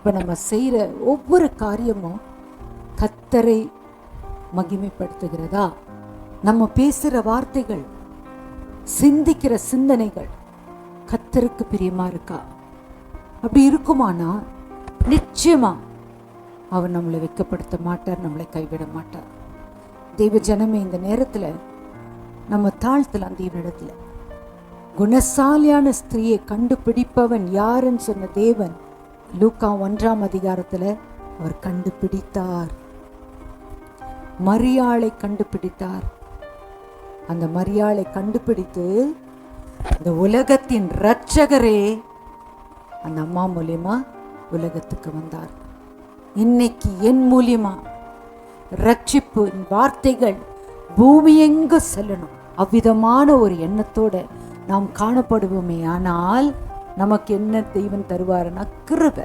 இப்போ நம்ம செய்கிற ஒவ்வொரு காரியமும் கர்த்தரை மகிமைப்படுத்துகிறதா? நம்ம பேசுகிற வார்த்தைகள், சிந்திக்கிற சிந்தனைகள் கர்த்தருக்கு பிரியமா இருக்கா? அப்படி இருக்குமானா நிச்சயமா அவர் நம்மளை வெட்கப்படுத்த மாட்டார், நம்மளை கைவிட மாட்டார். தெய்வ ஜனமே, இந்த நேரத்தில் நம்ம தாழ்த்தலாம். தேவனிடத்தில் குணசாலியான ஸ்திரீயை கண்டுபிடிப்பவன் யாருன்னு சொன்ன தேவன் லூக்கா 1ஆம் அதிகாரத்தில் அவர் கண்டுபிடித்தார். மரியாளை கண்டுபிடித்தார். அந்த மரியாளை கண்டுபிடித்து இந்த உலகத்தின் இரட்சகரே அந்த அம்மா மூலியமா உலகத்துக்கு வந்தார். இன்னைக்கு என் மூலியமா ரட்சிப்பு வார்த்தைகள் பூமி எங்கு செல்லணும், அவ்விதமான ஒரு எண்ணத்தோட நாம் காணப்படுவோமே. ஆனால் நமக்கு என்ன தெய்வம் தருவாருன்னா கிருபை.